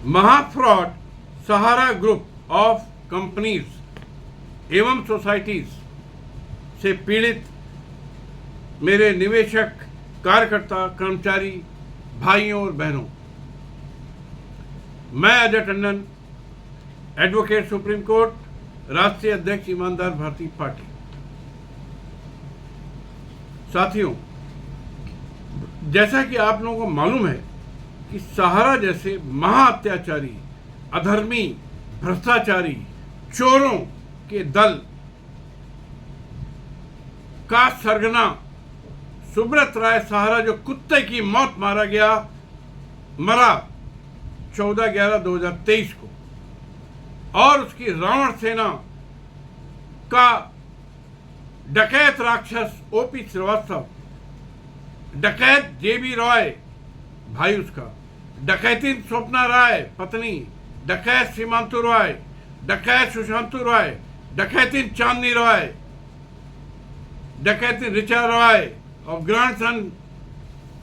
महाफ्रॉड Sahara group of companies एवं societies से पीड़ित मेरे निवेशक, कार्यकर्ता, कर्मचारी, भाइयों और बहनों, मैं Ajay Tandon, advocate, supreme court, राष्ट्रीय अध्यक्ष, ईमानदार भारतीय पार्टी। साथियों, जैसा कि आप लोगों को मालूम है कि सहारा जैसे महा अत्याचारी, अधर्मी, भ्रष्टाचारी, चोरों के दल का सरगना सुब्रत राय सहारा, जो कुत्ते की मौत मरा 14/11/2023 को, और उसकी रावण सेना का डकैत राक्षस ओपी श्रीवास्तव, डकैत जेबी रॉय भाई उसका, डकैती स्वप्ना राय पत्नी, डकैत सीमांतु रॉय, डकैत सुशांतु रॉय, डकैती चांदनी रॉय, डकैती ऋचा रॉय और ग्रैंडसन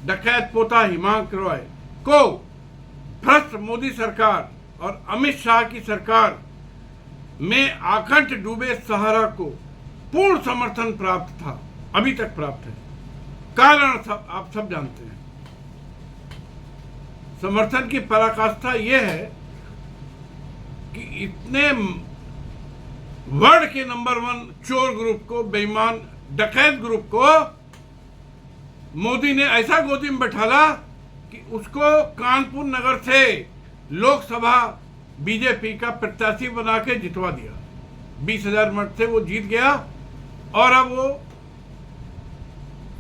डकैत पोता हिमांक रॉय को भ्रष्ट मोदी सरकार और अमित शाह की सरकार में आकंठ डूबे सहारा को पूर्ण समर्थन प्राप्त था, अभी तक प्राप्त है। कारण आप सब जानते हैं। समर्थन की पराकाष्ठा यह है कि इतने वर्ल्ड के नंबर 1 चोर ग्रुप को, बेईमान डकैत ग्रुप को मोदी ने ऐसा गोदी में बैठाला कि उसको कानपुर नगर से लोकसभा बीजेपी का प्रत्याशी बना के जितवा दिया। 20,000 मत से वो जीत गया और अब वो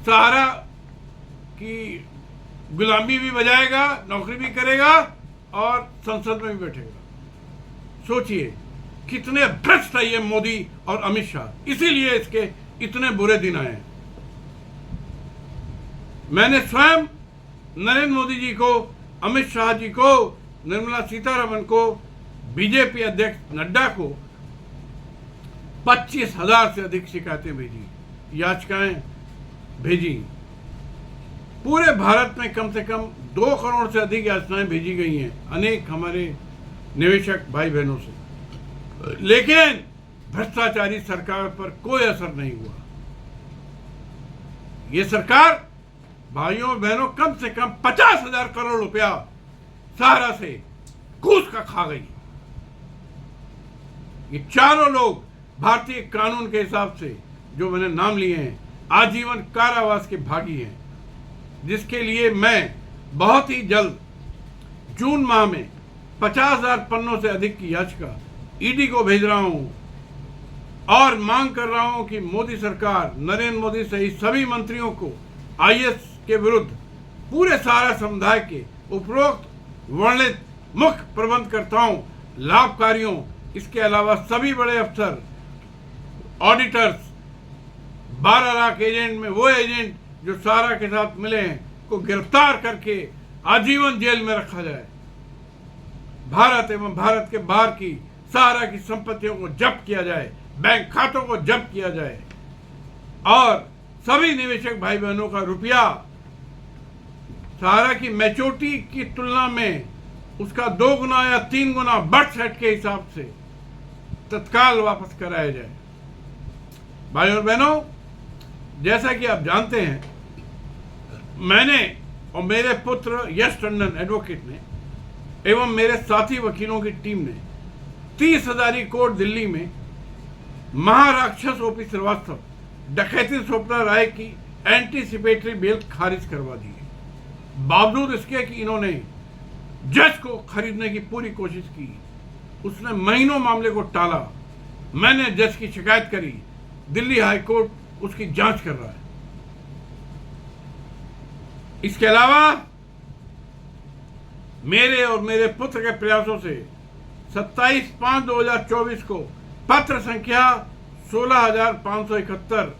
सहारा की गुलामी भी बजाएगा, नौकरी भी करेगा और संसद में भी बैठेगा। सोचिए कितने भ्रष्ट है ये मोदी और अमित शाह, इसीलिए इसके इतने बुरे दिन आए हैं। मैंने स्वयं नरेंद्र मोदी जी को, अमित शाह जी को, निर्मला सीतारमण को, बीजेपी अध्यक्ष नड्डा को 25,000 से अधिक शिकायतें भेजी, याचिकाएं भेजी। पूरे भारत में कम से कम 2 करोड़ से अधिक याचनाएं भेजी गई हैं अनेक हमारे निवेशक भाई बहनों से, लेकिन भ्रष्टाचारी सरकार पर कोई असर नहीं हुआ। ये सरकार भाइयों और बहनों कम से कम 50,000 करोड़ रुपया सहारा से घूस का खा गई। ये चारों लोग भारतीय कानून के हिसाब से, जो मैंने नाम लिए हैं, आजीवन कारावास के भागी हैं, जिसके लिए मैं बहुत ही जल्द जून माह में 50,000 पन्नों से अधिक की याचिका ईडी को भेज रहा हूं और मांग कर रहा हूं कि मोदी सरकार, नरेंद्र मोदी सहित सभी मंत्रियों को आईएएस के विरुद्ध पूरे सहारा समुदाय के उपरोक्त वर्णित मुख्य प्रबंधकर्ताओं, लाभकारियों, इसके अलावा सभी बड़े अफसर, ऑडिटर्स, 12 लाख एजेंट में वो एजेंट जो सहारा के साथ मिले हैं को गिरफ्तार करके आजीवन जेल में रखा जाए। भारत एवं भारत के बाहर की सहारा की संपत्तियों को जब्त किया जाए, बैंक खातों को जब्त किया जाए और सभी निवेशक भाई बहनों का रुपया सहारा की मैच्योरिटी की तुलना में उसका 2 गुना या 3 गुना बर्थ सेट के हिसाब से तत्काल वापस कराया जाए। भाइयों और बहनों, जैसा कि आप जानते हैं, मैंने और मेरे पुत्र यश टंडन एडवोकेट ने एवं मेरे साथी वकीलों की टीम ने 30 हजारी कोर्ट दिल्ली में महाराक्षस ओपी श्रीवास्तव, डकैती स्वप्ना राय की एंटीसिपेटरी बेल खारिज करवा दी है। बावजूद इसके कि इन्होंने जज को खरीदने की पूरी कोशिश की, उसने महीनों मामले को टाला। मैंने जज की शिकायत करी, दिल्ली हाई कोर्ट उसकी जांच कर रहा है। इसके अलावा मेरे और मेरे पुत्र के प्रयासों से 27/5/2024 को पत्र संख्या 16,571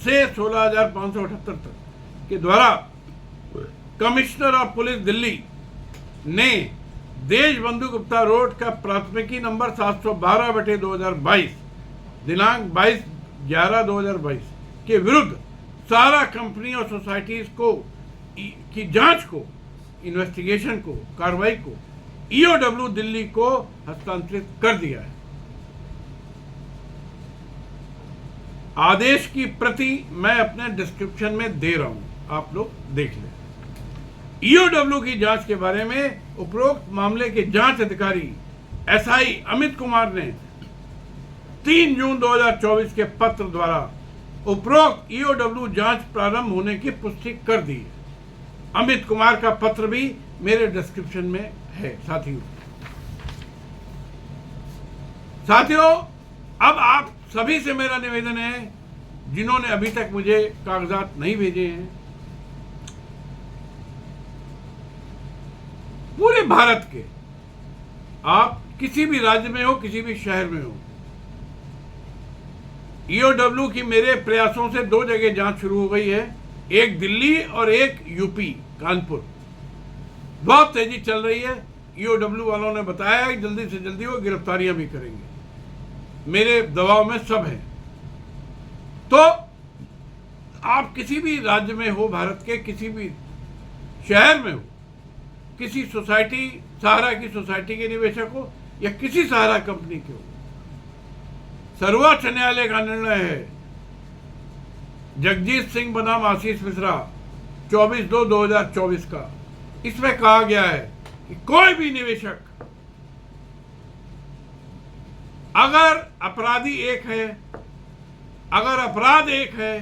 से 16,578 तक के द्वारा कमिश्नर ऑफ पुलिस दिल्ली ने देशबंधु गुप्ता रोड का प्राथमिकी नंबर 712/2022 दिनांक 22/11/2022 के विरुद्ध सारा कंपनी और सोसाइटीज को की जांच को, इन्वेस्टिगेशन को, कार्रवाई को ईओडब्ल्यू दिल्ली को हस्तांतरित कर दिया है। आदेश की प्रति मैं अपने डिस्क्रिप्शन में दे रहा हूं, आप लोग देख लें। ईओडब्ल्यू की जांच के बारे में उपरोक्त मामले के जांच अधिकारी एसआई अमित कुमार ने 3 जून 2024 के पत्र द्वारा उपरोक्त ईओडब्ल्यू जांच प्रारंभ होने की पुष्टि कर दी है। अमित कुमार का पत्र भी मेरे डिस्क्रिप्शन में है साथियों। अब आप सभी से मेरा निवेदन है, जिन्होंने अभी तक मुझे कागजात नहीं भेजे हैं, पूरे भारत के, आप किसी भी राज्य में हो, किसी भी शहर में हो, ईओडब्ल्यू की मेरे प्रयासों से 2 जगह जांच शुरू हो गई है, एक दिल्ली और एक यूपी कानपुर। बहुत तेजी चल रही है। ईओडब्ल्यू वालों ने बताया कि जल्दी से जल्दी वो गिरफ्तारियां भी करेंगे। मेरे दबाव में सब है। तो आप किसी भी राज्य में हो, भारत के किसी भी शहर में हो, किसी सोसाइटी, सहारा की सोसाइटी के निवेशक हो या किसी सहारा कंपनी के हो, सर्वोच्च न्यायालय का निर्णय है जगजीत सिंह बनाम आशीष मिश्रा 24/2/2024 का। इसमें कहा गया है कि कोई भी निवेशक अगर अपराधी एक है, अगर अपराध एक है,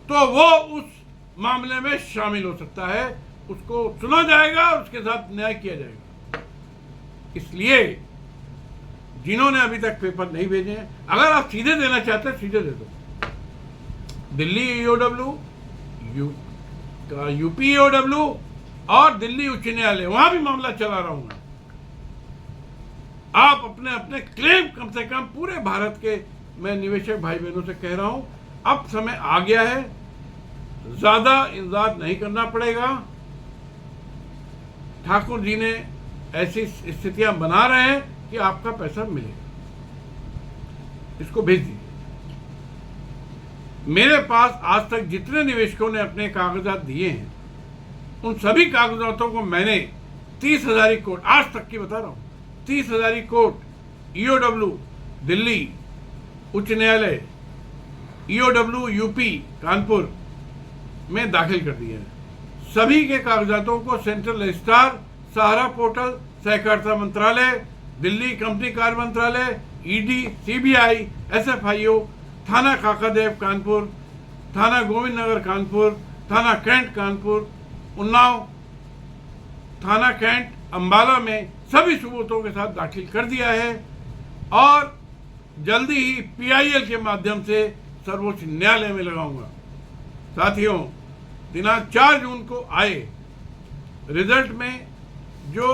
तो वो उस मामले में शामिल हो सकता है, उसको सुना जाएगा और उसके साथ न्याय किया जाएगा। इसलिए जिन्होंने अभी तक पेपर नहीं भेजे हैं, अगर आप सीधे देना चाहते हैं सीधे दे दो। दिल्ली ईओडब्ल्यू, यूपी ईओडब्ल्यू और दिल्ली उच्च न्यायालय, वहां भी मामला चला रहा हूं मैं। आप अपने अपने क्लेम कम से कम पूरे भारत के, मैं निवेशक भाई बहनों से कह रहा हूं, अब समय आ गया है, ज्यादा इंतजार नहीं करना पड़ेगा। ठाकुर जी ने ऐसी स्थितियां बना रहे हैं कि आपका पैसा मिलेगा, इसको भेज दीजिए। मेरे पास आज तक जितने निवेशकों ने अपने कागजात दिए हैं, उन सभी कागजातों को मैंने 30,000 कोट, आज तक की बता रहा हूं, 30,000 कोट ईओडब्ल्यू दिल्ली उच्च न्यायालय, ईओडब्ल्यू यूपी कानपुर में दाखिल कर दिए हैं। सभी के कागजातों को सेंट्रल रजिस्ट्रार, सहारा पोर्टल, सहकारिता मंत्रालय, दिल्ली कंपनी कार्य मंत्रालय, ईडी, सीबीआई, एसएफआईओ, थाना काकादेव कानपुर, थाना गोविंद नगर कानपुर, थाना कैंट कानपुर, उन्नाव, थाना कैंट अंबाला में सभी सबूतों के साथ दाखिल कर दिया है और जल्दी ही पीआईएल के माध्यम से सर्वोच्च न्यायालय में लगाऊंगा। साथियों, दिनांक 4 जून को आए रिजल्ट में जो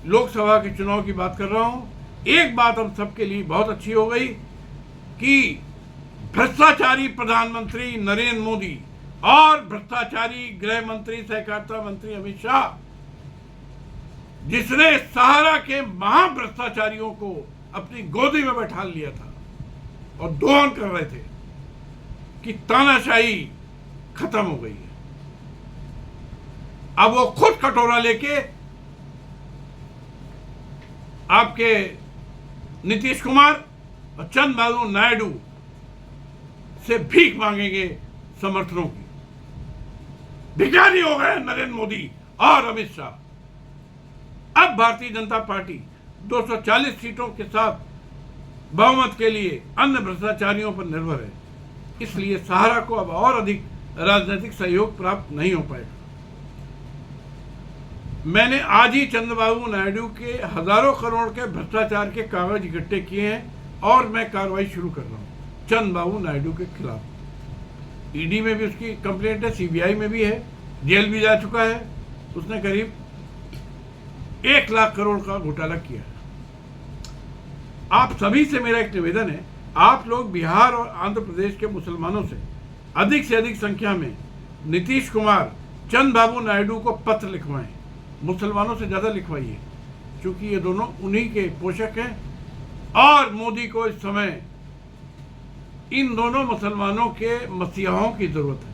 लोकसभा के चुनाव की बात कर रहा हूं, एक बात हम सबके लिए बहुत अच्छी हो गई कि भ्रष्टाचारी प्रधानमंत्री नरेंद्र मोदी और भ्रष्टाचारी गृह मंत्री, सहकारिता मंत्री अमित शाह, जिसने सहारा के महाभ्रष्टाचारियों को अपनी गोदी में बैठा लिया था और दोहन कर रहे थे कि तानाशाही खत्म हो गई है। अब वो खुद कटोरा लेके आपके नीतीश कुमार और चंद्रबाबू नायडू से भीख मांगेंगे समर्थनों की। भिखारी हो गए नरेंद्र मोदी और अमित शाह। अब भारतीय जनता पार्टी 240 सीटों के साथ बहुमत के लिए अन्य भ्रष्टाचारियों पर निर्भर है, इसलिए सहारा को अब और अधिक राजनीतिक सहयोग प्राप्त नहीं हो पाएगा। मैंने आज ही चंद्रबाबू नायडू के हजारों करोड़ के भ्रष्टाचार के कागज इकट्ठे किए हैं और मैं कार्रवाई शुरू कर रहा हूं चंद्रबाबू नायडू के खिलाफ। ईडी में भी उसकी कंप्लेंट है, सीबीआई में भी है, जेल भी जा चुका है। उसने करीब 1 लाख करोड़ का घोटाला किया है। आप सभी से मेरा एक निवेदन है, आप लोग बिहार और आंध्र प्रदेश के मुसलमानों से अधिक संख्या में नीतीश कुमार, चंद्रबाबू नायडू को पत्र लिखवाएं। मुसलमानों से ज्यादा लिखवाइए, क्योंकि ये दोनों उन्हीं के पोषक हैं और मोदी को इस समय इन दोनों मुसलमानों के मसीहाओं की जरूरत है।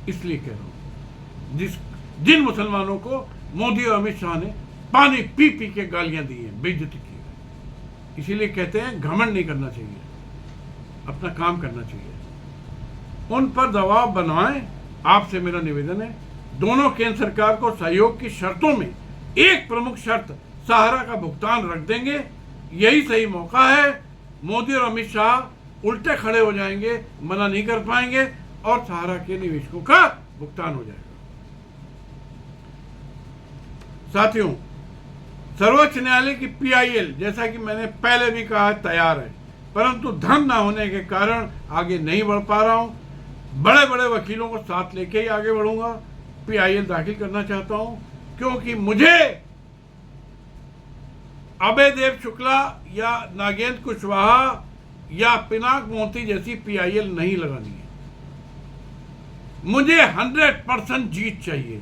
इसलिए कह रहा हूं, जिन मुसलमानों को मोदी और अमित शाह ने पानी पी पी के गालियां दी हैं, बेइज्जती की है। इसीलिए कहते हैं घमंड नहीं करना चाहिए, अपना काम करना चाहिए। उन पर दबाव बनवाएं, आपसे मेरा निवेदन है। दोनों केंद्र सरकार को सहयोग की शर्तों में एक प्रमुख शर्त सहारा का भुगतान रख देंगे। यही सही मौका है। मोदी और अमित शाह उल्टे खड़े हो जाएंगे, मना नहीं कर पाएंगे और सहारा के निवेशकों का भुगतान हो जाएगा। साथियों, सर्वोच्च न्यायालय की PIL, जैसा कि मैंने पहले भी कहा, तैयार है, परंतु धन ना होने के कारण आगे नहीं बढ़ पा रहा हूं। बड़े बड़े वकीलों को साथ लेके ही आगे बढ़ूंगा। PIL दाखिल करना चाहता हूं क्योंकि मुझे अभय देव शुक्ला या नागेंद्र कुशवाहा या पिनाक मोती जैसी PIL नहीं लगानी है। मुझे 100% जीत चाहिए।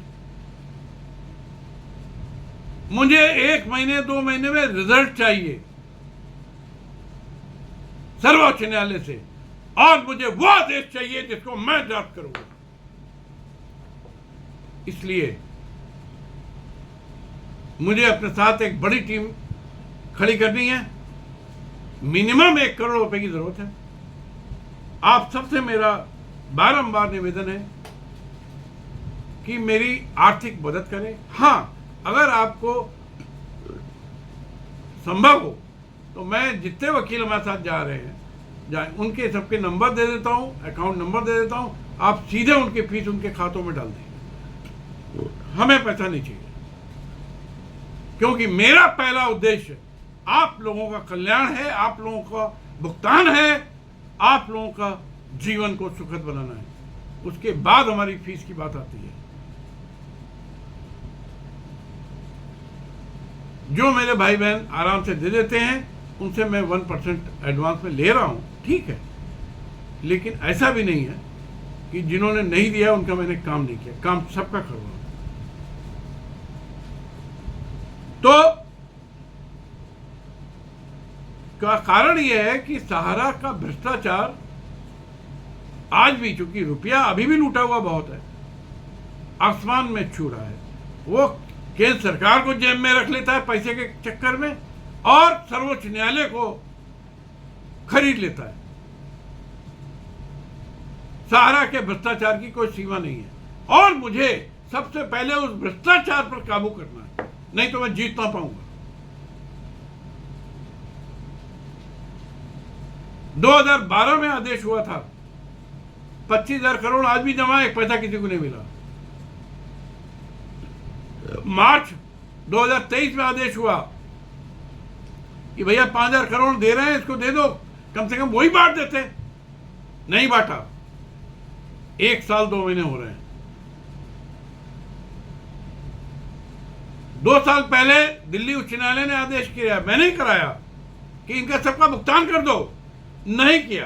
मुझे 1 महीने 2 महीने में रिजल्ट चाहिए सर्वोच्च न्यायालय से, और मुझे वो आदेश चाहिए जिसको मैं ड्राफ्ट करूंगा। इसलिए मुझे अपने साथ एक बड़ी टीम खड़ी करनी है। मिनिमम 1 करोड़ रुपए की जरूरत है। आप सबसे मेरा बारंबार निवेदन है कि मेरी आर्थिक मदद करें। हाँ, अगर आपको संभव हो तो मैं जितने वकील हमारे साथ जा रहे हैं उनके सबके नंबर दे देता हूं, अकाउंट नंबर दे देता हूं। आप सीधे उनकी फीस उनके खातों में डाल देंगे। हमें पैसा नहीं चाहिए, क्योंकि मेरा पहला उद्देश्य आप लोगों का कल्याण है, आप लोगों का भुगतान है, आप लोगों का जीवन को सुखद बनाना है। उसके बाद हमारी फीस की बात आती है। जो मेरे भाई बहन आराम से दे देते हैं उनसे मैं 1% एडवांस में ले रहा हूं, ठीक है, लेकिन ऐसा भी नहीं है कि जिन्होंने नहीं दिया उनका मैंने काम नहीं किया। काम सबका कर रहा हूं। तो का कारण यह है कि सहारा का भ्रष्टाचार आज भी, चूंकि रुपया अभी भी लूटा हुआ बहुत है, आसमान में छू रहा है। वो केंद्र सरकार को जेब में रख लेता है पैसे के चक्कर में, और सर्वोच्च न्यायालय को खरीद लेता है। सहारा के भ्रष्टाचार की कोई सीमा नहीं है, और मुझे सबसे पहले उस भ्रष्टाचार पर काबू करना है, नहीं तो मैं जीत ना पाऊंगा। 2012 में आदेश हुआ था, 25,000 करोड़ आज भी जमा है, एक पैसा किसी को नहीं मिला। मार्च 2023 में आदेश हुआ कि भैया 5,000 करोड़ दे रहे हैं, इसको दे दो, कम से कम वही बांट देते। नहीं बांटा। 1 साल 2 महीने हो रहे हैं। 2 साल पहले दिल्ली उच्च न्यायालय ने आदेश किया, मैंने ही कराया, कि इनका सबका भुगतान कर दो। नहीं किया।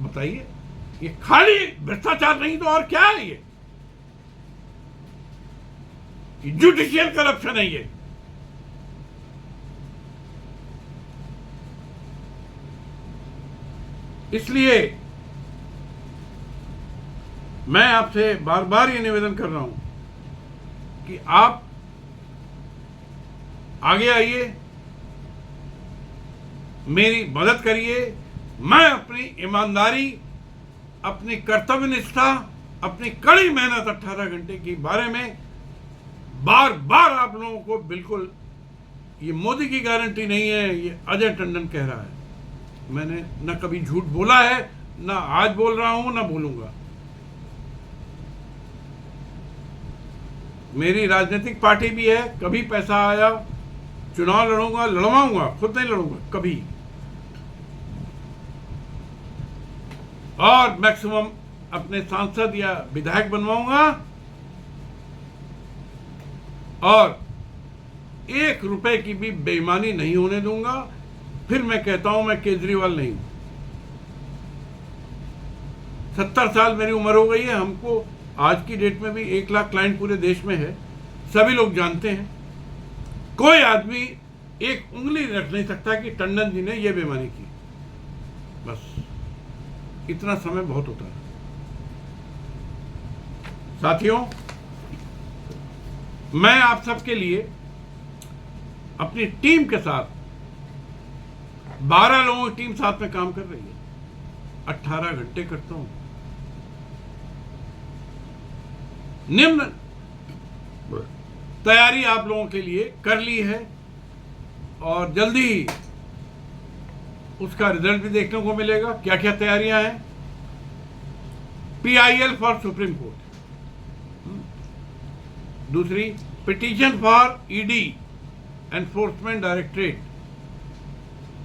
बताइए, ये खाली भ्रष्टाचार नहीं तो और क्या है? ये जुडिशियल करप्शन है। ये इसलिए मैं आपसे बार बार ये निवेदन कर रहा हूं कि आप आगे आइए, मेरी मदद करिए। मैं अपनी ईमानदारी, अपनी कर्तव्य निष्ठा, अपनी कड़ी मेहनत 18 घंटे के बारे में बार बार आप लोगों को, बिल्कुल ये मोदी की गारंटी नहीं है, ये अजय टंडन कह रहा है। मैंने न कभी झूठ बोला है, न आज बोल रहा हूं, न बोलूंगा। मेरी राजनीतिक पार्टी भी है, कभी पैसा आया चुनाव लड़ूंगा, लड़वाऊंगा, खुद नहीं लड़ूंगा कभी, और मैक्सिमम अपने सांसद या विधायक बनवाऊंगा, और 1 रुपए की भी बेईमानी नहीं होने दूंगा। फिर मैं कहता हूं, मैं केजरीवाल नहीं हूं। 70 साल मेरी उम्र हो गई है। हमको आज की डेट में भी 1 लाख क्लाइंट पूरे देश में है, सभी लोग जानते हैं। कोई आदमी एक उंगली रख नहीं सकता कि टंडन जी ने यह बेईमानी की। बस इतना समय बहुत होता है। साथियों, मैं आप सबके लिए अपनी टीम के साथ 12 लोगों की टीम साथ में काम कर रही है, 18 घंटे करता हूं। निम्न तैयारी आप लोगों के लिए कर ली है और जल्दी ही उसका रिजल्ट भी देखने को मिलेगा। क्या क्या तैयारियां हैं? PIL फॉर सुप्रीम कोर्ट, दूसरी petition for ED enforcement directorate,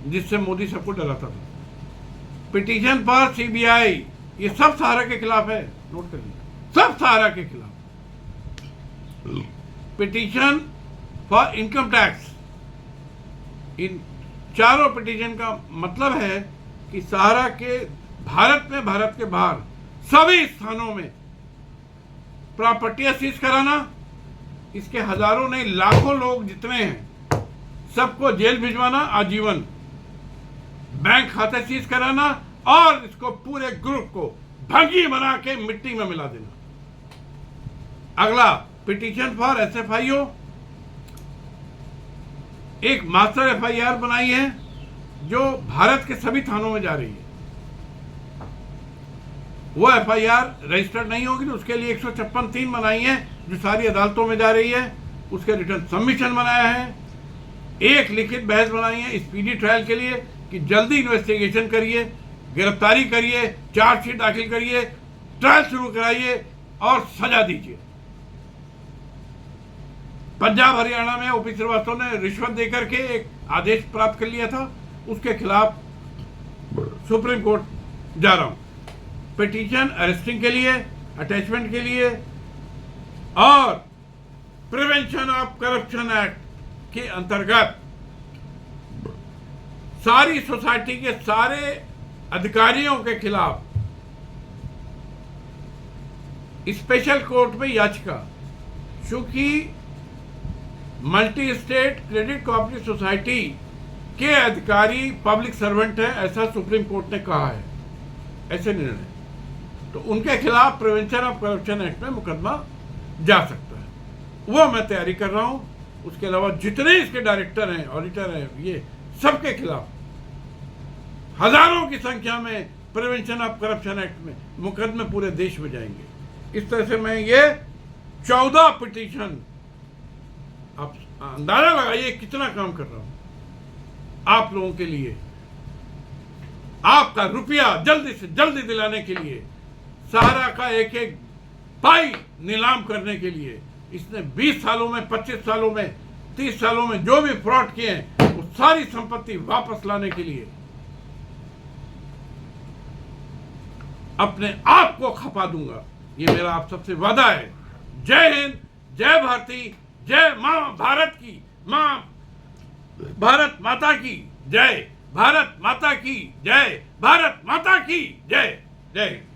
जिससे मोदी सबको डराता था, पिटीशन फॉर CBI, ये सब सहारा के खिलाफ है, नोट कर लीजिए, सब सहारा के खिलाफ। पिटीशन फॉर इनकम टैक्स, इन चारों पिटीशन का मतलब है कि सहारा के भारत में, भारत के बाहर सभी स्थानों में प्रॉपर्टियां सीज कराना, इसके हजारों नहीं लाखों लोग जितने हैं सबको जेल भिजवाना आजीवन, बैंक खाते सीज कराना और इसको पूरे ग्रुप को भंगी बना के मिट्टी में मिला देना। अगला पिटीशन फॉर SFIO, एक मास्टर FIR बनाई है जो भारत के सभी थानों में जा रही है। वो FIR रजिस्टर्ड नहीं होगी तो उसके लिए 156(3) बनाई है जो सारी अदालतों में जा रही है। उसके रिटर्न सबमिशन बनाया है, एक लिखित बहस बनाई है स्पीडी ट्रायल के लिए कि जल्दी इन्वेस्टिगेशन करिए, गिरफ्तारी करिए, चार्जशीट दाखिल करिए, ट्रायल शुरू कराइए और सजा दीजिए। पंजाब हरियाणा में OP श्रीवास्तव ने रिश्वत देकर के एक आदेश प्राप्त कर लिया था, उसके खिलाफ सुप्रीम कोर्ट जा रहा हूं। पिटीशन अरेस्टिंग के लिए, अटैचमेंट के लिए और प्रिवेंशन ऑफ करप्शन एक्ट के अंतर्गत सारी सोसाइटी के सारे अधिकारियों के खिलाफ स्पेशल कोर्ट में याचिका, चूंकि multi state credit cooperative society के अधिकारी पब्लिक सर्वेंट है, ऐसा सुप्रीम कोर्ट ने कहा है, ऐसे निर्णय, तो उनके खिलाफ प्रिवेंशन ऑफ करप्शन एक्ट में मुकदमा जा सकता है। वो मैं तैयारी कर रहा हूं। उसके अलावा जितने इसके डायरेक्टर हैं, ऑडिटर हैं, ये सबके खिलाफ हजारों की संख्या में प्रिवेंशन ऑफ करप्शन एक्ट में मुकदमे पूरे देश में जाएंगे। इस तरह से मैं ये 14 पिटीशन, आप अंदाजा लगाइए कितना काम कर रहा हूं आप लोगों के लिए, आपका रुपया जल्दी से जल्दी दिलाने के लिए, सहारा का एक एक पाई नीलाम करने के लिए। इसने 20 सालों में, 25 सालों में, 30 सालों में जो भी फ्रॉड किए हैं वो सारी संपत्ति वापस लाने के लिए अपने आप को खपा दूंगा, ये मेरा आप सबसे वादा है। जय हिंद, जय भारती, जय मां भारत की, मां भारत माता की जय, भारत माता की जय, भारत माता की जय। जय हिंद।